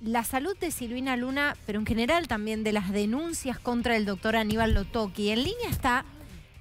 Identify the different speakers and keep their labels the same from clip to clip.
Speaker 1: La salud de Silvina Luna, pero en general también de las denuncias contra el doctor Aníbal Lotoki. En línea está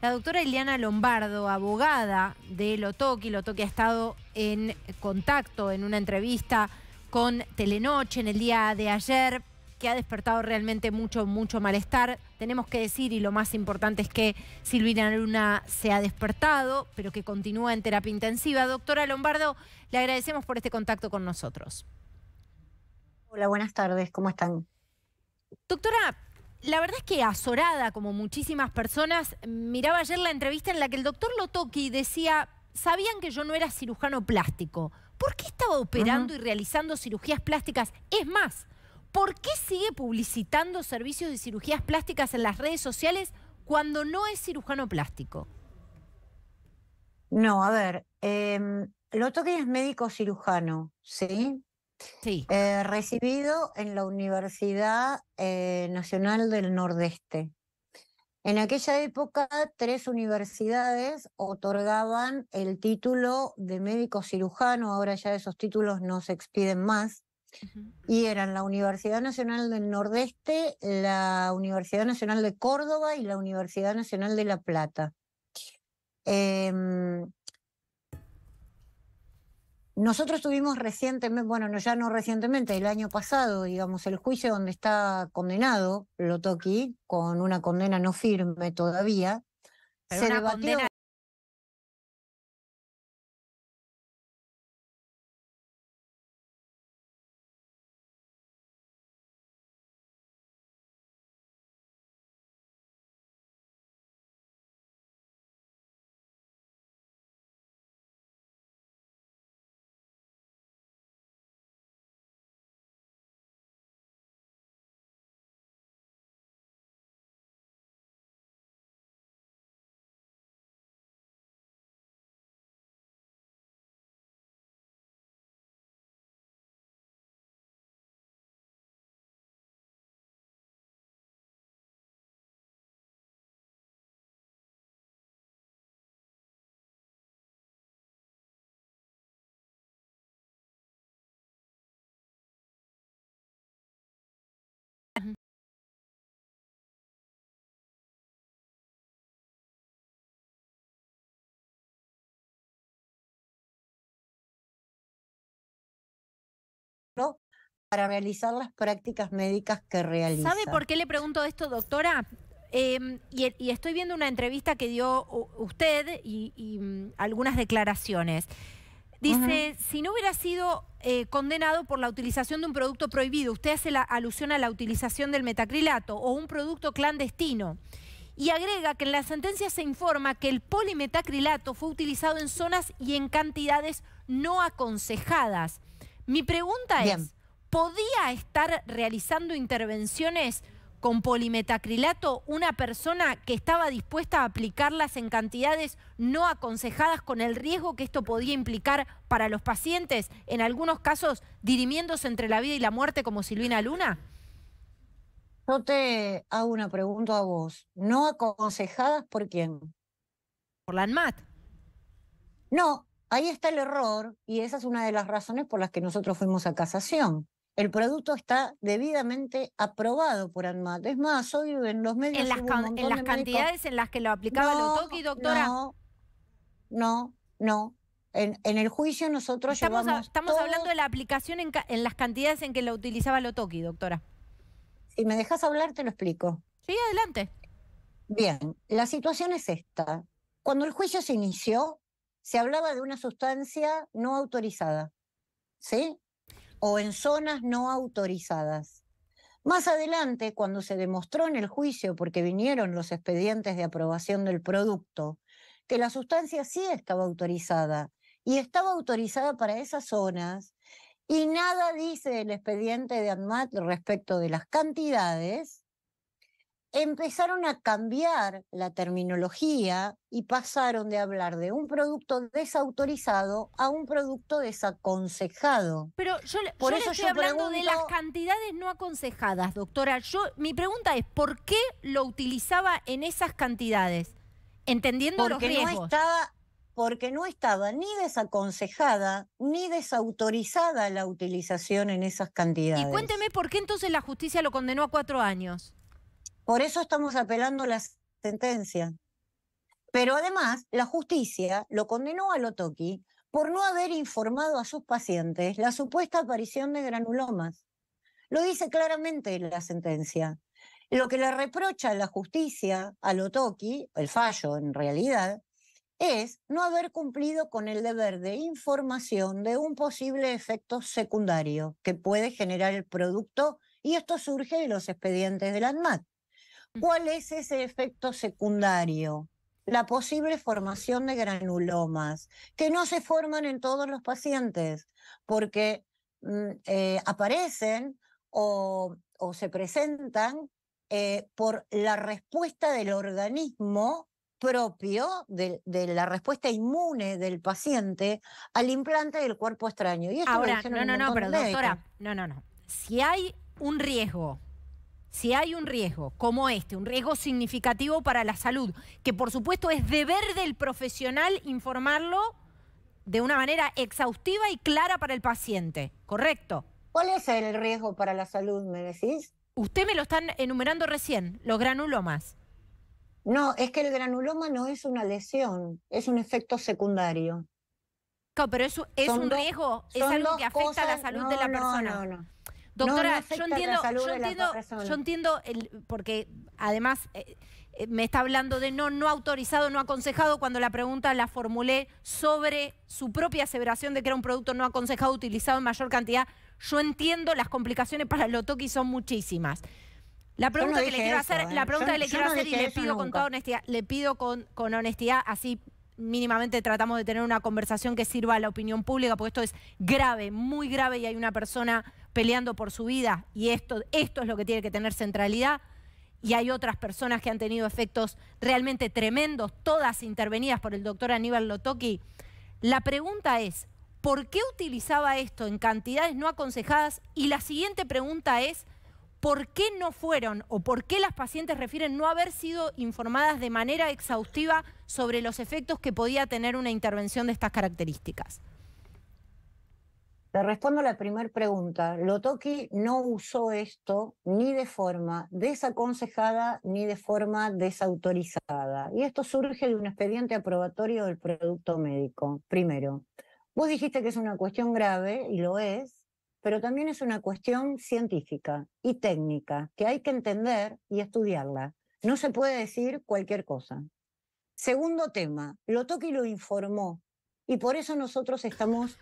Speaker 1: la doctora Ileana Lombardo, abogada de Lotoki. Lotoki ha estado en contacto en una entrevista con Telenoche en el día de ayer, que ha despertado realmente mucho malestar. Tenemos que decir, y lo más importante es que Silvina Luna se ha despertado, pero que continúa en terapia intensiva. Doctora Lombardo, le agradecemos por este contacto con nosotros.
Speaker 2: Hola, buenas tardes, ¿cómo están?
Speaker 1: Doctora, la verdad es que azorada, como muchísimas personas, miraba ayer la entrevista en la que el doctor Lotoki decía, sabían que yo no era cirujano plástico. ¿Por qué estaba operando y realizando cirugías plásticas? Es más, ¿por qué sigue publicitando servicios de cirugías plásticas en las redes sociales cuando no es cirujano plástico?
Speaker 2: No, a ver, Lotoki es médico cirujano, ¿sí?
Speaker 1: Sí.
Speaker 2: Recibido en la Universidad Nacional del Nordeste. En aquella época, 3 universidades otorgaban el título de médico cirujano, ahora ya esos títulos no se expiden más, y eran la Universidad Nacional del Nordeste, la Universidad Nacional de Córdoba y la Universidad Nacional de La Plata. Nosotros tuvimos recientemente, bueno, no, ya no recientemente, el año pasado, digamos, el juicio donde está condenado Lotoki, con una condena no firme todavía.
Speaker 1: Pero
Speaker 2: se
Speaker 1: una
Speaker 2: debatió.
Speaker 1: condena.
Speaker 2: Para realizar las prácticas médicas que realiza.
Speaker 1: ¿Sabe por qué le pregunto esto, doctora? Y estoy viendo una entrevista que dio usted y algunas declaraciones. Dice, si no hubiera sido condenado por la utilización de un producto prohibido, usted hace la alusión a la utilización del metacrilato o un producto clandestino. Y agrega que en la sentencia se informa que el polimetacrilato fue utilizado en zonas y en cantidades no aconsejadas. Mi pregunta es, ¿podía estar realizando intervenciones con polimetacrilato una persona que estaba dispuesta a aplicarlas en cantidades no aconsejadas con el riesgo que esto podía implicar para los pacientes, en algunos casos dirimiéndose entre la vida y la muerte como Silvina Luna?
Speaker 2: Yo te hago una pregunta a vos. ¿No aconsejadas por quién?
Speaker 1: Por la ANMAT.
Speaker 2: No, ahí está el error y esa es una de las razones por las que nosotros fuimos a casación. El producto está debidamente aprobado por ANMAT. Es más, hoy en los medios
Speaker 1: En las,
Speaker 2: hubo un montón
Speaker 1: en las
Speaker 2: de
Speaker 1: cantidades
Speaker 2: médicos.
Speaker 1: en las que lo aplicaba Lotoki, doctora.
Speaker 2: No. En el juicio nosotros
Speaker 1: Estamos
Speaker 2: llevamos
Speaker 1: hablando de la aplicación en las cantidades en que lo utilizaba Lotoki, doctora.
Speaker 2: Si me dejas hablar, te lo explico.
Speaker 1: Sí, adelante.
Speaker 2: Bien, la situación es esta. Cuando el juicio se inició, se hablaba de una sustancia no autorizada, ¿sí? O en zonas no autorizadas. Más adelante, cuando se demostró en el juicio, porque vinieron los expedientes de aprobación del producto, que la sustancia sí estaba autorizada y estaba autorizada para esas zonas, y nada dice el expediente de ANMAT respecto de las cantidades, empezaron a cambiar la terminología y pasaron de hablar de un producto desautorizado a un producto desaconsejado.
Speaker 1: Pero yo le estoy hablando de las cantidades no aconsejadas, doctora. Mi pregunta es, ¿por qué lo utilizaba en esas cantidades? Entendiendo los riesgos.
Speaker 2: porque no estaba ni desaconsejada ni desautorizada la utilización en esas
Speaker 1: Y
Speaker 2: cantidades.
Speaker 1: cuénteme por qué entonces la justicia lo condenó a 4 años.
Speaker 2: Por eso estamos apelando la sentencia. Pero además, la justicia lo condenó a Lotoki por no haber informado a sus pacientes la supuesta aparición de granulomas. Lo dice claramente la sentencia. Lo que le reprocha la justicia a Lotoki, el fallo en realidad, es no haber cumplido con el deber de información de un posible efecto secundario que puede generar el producto, y esto surge de los expedientes del ANMAT. ¿Cuál es ese efecto secundario? La posible formación de granulomas, que no se forman en todos los pacientes, porque aparecen o se presentan por la respuesta del organismo propio, de la respuesta inmune del paciente al implante del cuerpo extraño. Y esto
Speaker 1: Ahora, no, pero doctora, no. Si hay un riesgo como este, un riesgo significativo para la salud, que por supuesto es deber del profesional informarlo de una manera exhaustiva y clara para el paciente, ¿correcto?
Speaker 2: ¿Cuál es el riesgo para la salud, me decís?
Speaker 1: Usted me lo están enumerando recién, los granulomas.
Speaker 2: No, es que el granuloma no es una lesión, es un efecto secundario.
Speaker 1: Claro, pero eso es un riesgo, es algo que afecta a la salud de la persona.
Speaker 2: No.
Speaker 1: Doctora, yo entiendo, porque además me está hablando de no autorizado, no aconsejado, cuando la pregunta la formulé sobre su propia aseveración de que era un producto no aconsejado utilizado en mayor cantidad. Yo entiendo, las complicaciones para el Lotoki son muchísimas. La pregunta que le quiero hacer, y le pido con toda honestidad, le pido con honestidad, así mínimamente tratamos de tener una conversación que sirva a la opinión pública, porque esto es grave, muy grave, y hay una persona peleando por su vida, y esto es lo que tiene que tener centralidad, y hay otras personas que han tenido efectos realmente tremendos, todas intervenidas por el doctor Aníbal Lotoki. La pregunta es, ¿por qué utilizaba esto en cantidades no aconsejadas? Y la siguiente pregunta es, ¿por qué no fueron o por qué las pacientes refieren no haber sido informadas de manera exhaustiva sobre los efectos que podía tener una intervención de estas características?
Speaker 2: Te respondo a la primera pregunta. Lotoki no usó esto ni de forma desaconsejada ni de forma desautorizada. Y esto surge de un expediente aprobatorio del producto médico. Primero, vos dijiste que es una cuestión grave, y lo es, pero también es una cuestión científica y técnica que hay que entender y estudiarla. No se puede decir cualquier cosa. Segundo tema, Lotoki lo informó, y por eso nosotros estamos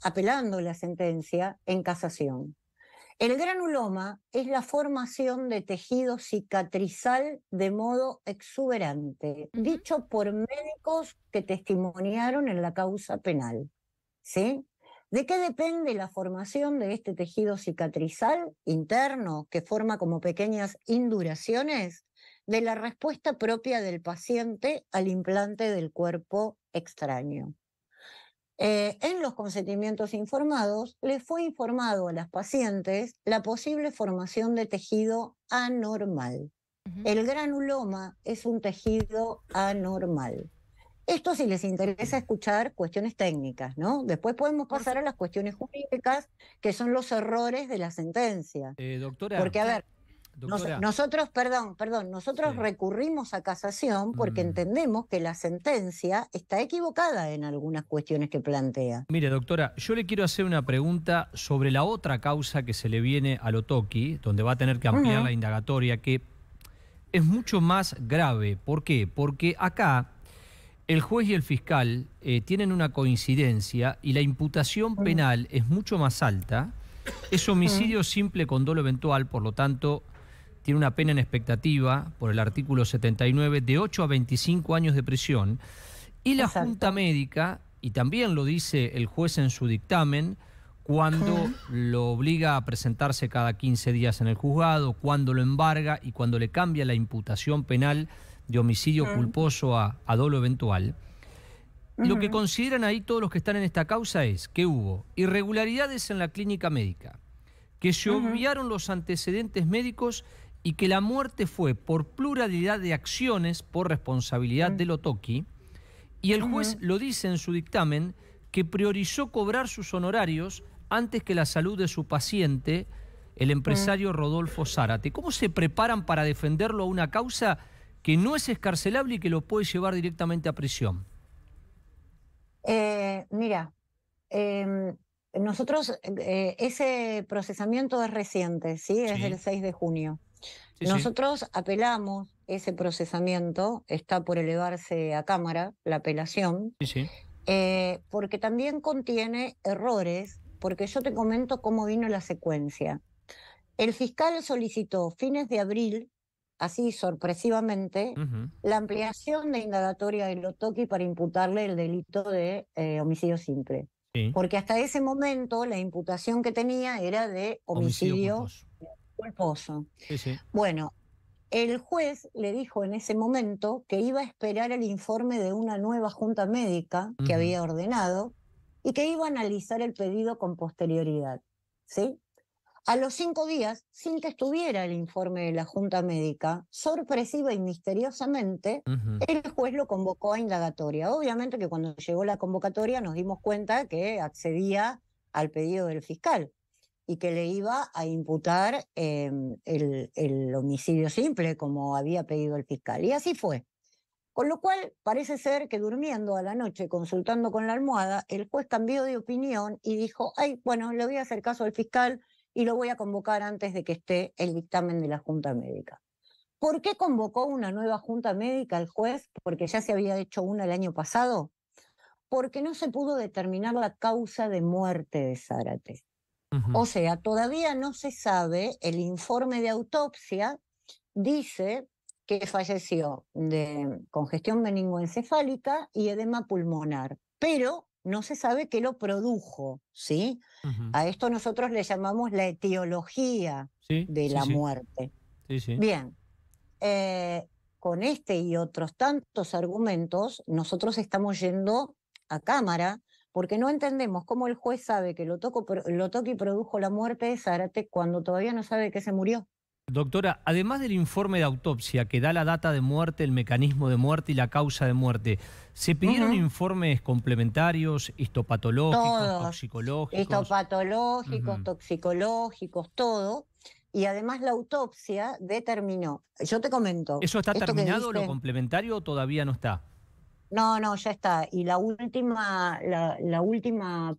Speaker 2: apelando la sentencia en casación. El granuloma es la formación de tejido cicatrizal de modo exuberante, dicho por médicos que testimoniaron en la causa penal. ¿Sí? ¿De qué depende la formación de este tejido cicatrizal interno que forma como pequeñas induraciones? De la respuesta propia del paciente al implante del cuerpo extraño. En los consentimientos informados, les fue informado a las pacientes la posible formación de tejido anormal. El granuloma es un tejido anormal. Esto si les interesa escuchar cuestiones técnicas, ¿no? Después podemos pasar a las cuestiones jurídicas, que son los errores de la sentencia.
Speaker 3: Doctora.
Speaker 2: Porque, a ver,
Speaker 3: doctora.
Speaker 2: nosotros recurrimos a casación porque entendemos que la sentencia está equivocada en algunas cuestiones que plantea.
Speaker 3: Mire, doctora, yo le quiero hacer una pregunta sobre la otra causa que se le viene a Lotoki, donde va a tener que ampliar la indagatoria, que es mucho más grave. ¿Por qué? Porque acá el juez y el fiscal tienen una coincidencia y la imputación penal es mucho más alta. Es homicidio simple con dolo eventual, por lo tanto tiene una pena en expectativa por el artículo 79 de 8 a 25 años de prisión. Y la Junta Médica, y también lo dice el juez en su dictamen, cuando lo obliga a presentarse cada 15 días en el juzgado, cuando lo embarga y cuando le cambia la imputación penal de homicidio culposo a dolo eventual, lo que consideran ahí todos los que están en esta causa es que hubo irregularidades en la clínica médica, que se obviaron los antecedentes médicos y que la muerte fue por pluralidad de acciones por responsabilidad de Lotoki, Y el juez lo dice en su dictamen que priorizó cobrar sus honorarios antes que la salud de su paciente, el empresario Rodolfo Zárate. ¿Cómo se preparan para defenderlo a una causa que no es excarcelable y que lo puede llevar directamente a prisión?
Speaker 2: Mira, nosotros, ese procesamiento es reciente, ¿sí? Es del 6 de junio.
Speaker 3: Sí, sí.
Speaker 2: Nosotros apelamos ese procesamiento, está por elevarse a Cámara la apelación,
Speaker 3: Sí, sí.
Speaker 2: porque también contiene errores, porque yo te comento cómo vino la secuencia. El fiscal solicitó fines de abril, así sorpresivamente,
Speaker 3: Ujú.
Speaker 2: la ampliación de indagatoria de Lotoki para imputarle el delito de homicidio simple.
Speaker 3: Sí.
Speaker 2: Porque hasta ese momento la imputación que tenía era de
Speaker 3: Homicidio
Speaker 2: homicidio
Speaker 3: culposo.
Speaker 2: culposo.
Speaker 3: Sí, sí.
Speaker 2: Bueno, el juez le dijo en ese momento que iba a esperar el informe de una nueva junta médica que
Speaker 3: Ujú.
Speaker 2: había ordenado y que iba a analizar el pedido con posterioridad, ¿sí? A los 5 días, sin que estuviera el informe de la junta médica, sorpresiva y misteriosamente,
Speaker 3: Ujú.
Speaker 2: el juez lo convocó a indagatoria. Obviamente que cuando llegó la convocatoria nos dimos cuenta que accedía al pedido del fiscal y que le iba a imputar el homicidio simple como había pedido el fiscal. Y así fue. Con lo cual, parece ser que durmiendo a la noche, consultando con la almohada, el juez cambió de opinión y dijo, ay, bueno, le voy a hacer caso al fiscal y lo voy a convocar antes de que esté el dictamen de la Junta Médica. ¿Por qué convocó una nueva Junta Médica el juez? Porque ya se había hecho una el año pasado. Porque no se pudo determinar la causa de muerte de Zárate.
Speaker 3: Ujú.
Speaker 2: O sea, todavía no se sabe, el informe de autopsia dice que falleció de congestión meningoencefálica y edema pulmonar, pero no se sabe qué lo produjo, ¿sí?
Speaker 3: Ujú.
Speaker 2: A esto nosotros le llamamos la etiología
Speaker 3: Sí,
Speaker 2: de
Speaker 3: sí,
Speaker 2: la
Speaker 3: sí.
Speaker 2: muerte.
Speaker 3: Sí, sí.
Speaker 2: Bien, con este y otros tantos argumentos, nosotros estamos yendo a Cámara porque no entendemos cómo el juez sabe que Lotoki produjo la muerte de Zárate cuando todavía no sabe que se murió.
Speaker 3: Doctora, además del informe de autopsia que da la data de muerte, el mecanismo de muerte y la causa de muerte, ¿se pidieron
Speaker 2: Ujú.
Speaker 3: informes complementarios, histopatológicos,
Speaker 2: Todos,
Speaker 3: toxicológicos?
Speaker 2: histopatológicos,
Speaker 3: Ujú.
Speaker 2: toxicológicos, todo. Y además la autopsia determinó, yo te comento,
Speaker 3: ¿Eso está
Speaker 2: esto que
Speaker 3: terminado, lo
Speaker 2: dice,
Speaker 3: complementario, o todavía no está?
Speaker 2: no, ya está. Y la última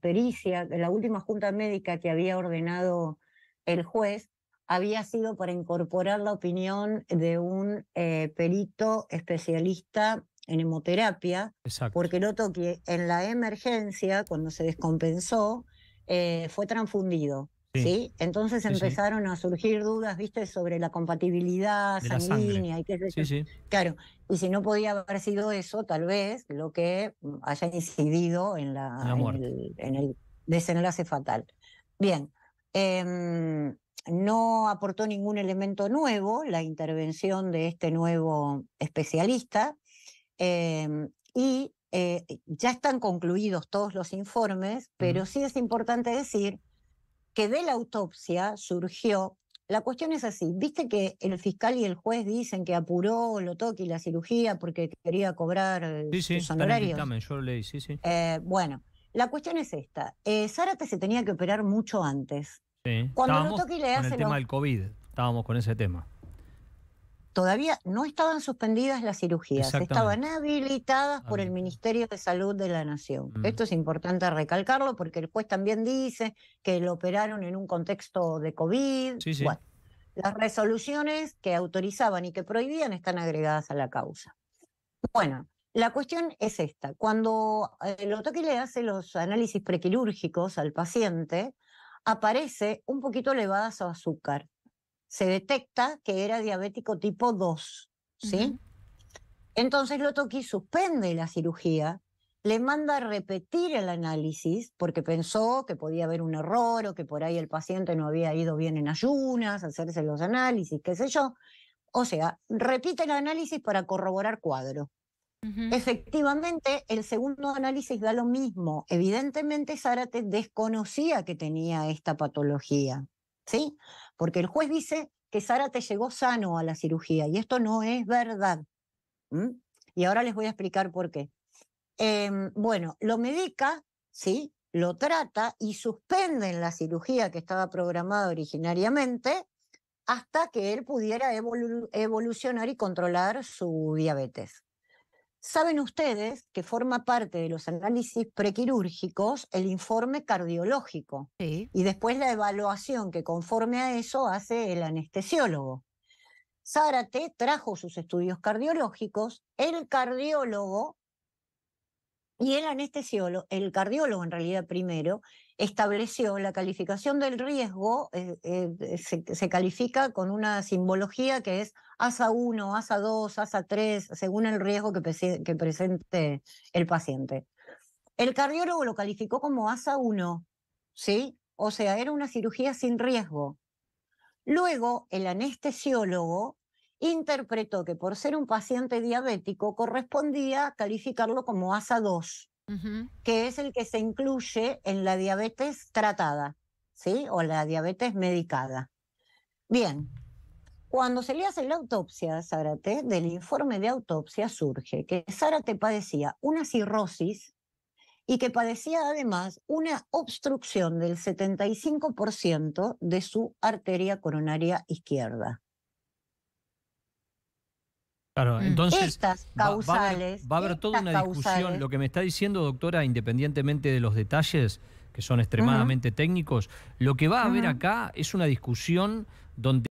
Speaker 2: pericia, la última junta médica que había ordenado el juez, había sido para incorporar la opinión de un perito especialista en hemoterapia,
Speaker 3: Exacto.
Speaker 2: porque notó que en la emergencia, cuando se descompensó, fue transfundido.
Speaker 3: Sí,
Speaker 2: ¿Sí? Entonces
Speaker 3: sí, sí.
Speaker 2: empezaron a surgir dudas, ¿viste?, sobre la compatibilidad
Speaker 3: De la sangre.
Speaker 2: sanguínea y qué sé yo.
Speaker 3: Sí, sí.
Speaker 2: Claro, y si no podía haber sido eso, tal vez lo que haya incidido
Speaker 3: La muerte.
Speaker 2: en el desenlace fatal. Bien, no aportó ningún elemento nuevo la intervención de este nuevo especialista y ya están concluidos todos los informes,
Speaker 3: Ujú.
Speaker 2: pero sí es importante decir que de la autopsia surgió. La cuestión es así, viste que el fiscal y el juez dicen que apuró Lotoki la cirugía porque quería cobrar
Speaker 3: Sí, sí,
Speaker 2: sus
Speaker 3: está en el
Speaker 2: honorarios.
Speaker 3: dictamen, yo lo leí, sí, sí.
Speaker 2: Bueno, la cuestión es esta. Zárate se tenía que operar mucho antes.
Speaker 3: Sí.
Speaker 2: Cuando
Speaker 3: Estábamos
Speaker 2: Lotoki le
Speaker 3: con el
Speaker 2: hace
Speaker 3: tema
Speaker 2: los...
Speaker 3: del COVID, estábamos con ese tema.
Speaker 2: Todavía no estaban suspendidas las cirugías, estaban
Speaker 3: Exactamente.
Speaker 2: habilitadas por el
Speaker 3: Habilitado.
Speaker 2: Ministerio de Salud de la Nación.
Speaker 3: Mm.
Speaker 2: Esto es importante recalcarlo porque el juez también dice que lo operaron en un contexto de COVID.
Speaker 3: Sí, sí.
Speaker 2: Bueno, las resoluciones que autorizaban y que prohibían están agregadas a la causa. Bueno, la cuestión es esta. Cuando Lotoki le hace los análisis prequirúrgicos al paciente, aparece un poquito elevada su azúcar. Se detecta que era diabético tipo 2, ¿sí?
Speaker 1: Ujú.
Speaker 2: Entonces Lotoki suspende la cirugía, le manda a repetir el análisis porque pensó que podía haber un error o que por ahí el paciente no había ido bien en ayunas, hacerse los análisis, qué sé yo. O sea, repite el análisis para corroborar cuadro.
Speaker 1: Ujú.
Speaker 2: Efectivamente, el segundo análisis da lo mismo. Evidentemente, Zárate desconocía que tenía esta patología, ¿sí? Porque el juez dice que Zárate llegó sano a la cirugía y esto no es verdad. ¿Mm? Y ahora les voy a explicar por qué. Bueno, lo medica, ¿sí? Lo trata y suspenden la cirugía que estaba programada originariamente hasta que él pudiera evolucionar y controlar su diabetes. Saben ustedes que forma parte de los análisis prequirúrgicos el informe cardiológico
Speaker 1: Sí.
Speaker 2: y después la evaluación que conforme a eso hace el anestesiólogo. Zárate trajo sus estudios cardiológicos, el cardiólogo y el anestesiólogo, el cardiólogo en realidad primero, estableció la calificación del riesgo, se califica con una simbología que es ASA 1, ASA 2, ASA 3, según el riesgo que presente el paciente. El cardiólogo lo calificó como ASA 1, ¿sí? O sea, era una cirugía sin riesgo. Luego, el anestesiólogo interpretó que por ser un paciente diabético correspondía calificarlo como ASA 2, que es el que se incluye en la diabetes tratada, ¿sí? O la diabetes medicada. Bien, cuando se le hace la autopsia a Zárate, del informe de autopsia surge que Zárate padecía una cirrosis y que padecía además una obstrucción del 75% de su arteria coronaria izquierda.
Speaker 3: Claro, entonces
Speaker 2: Estas
Speaker 3: va a
Speaker 2: causales,
Speaker 3: haber toda una discusión.
Speaker 2: causales,
Speaker 3: Lo que me está diciendo, doctora, independientemente de los detalles, que son extremadamente técnicos, lo que va a haber acá es una discusión donde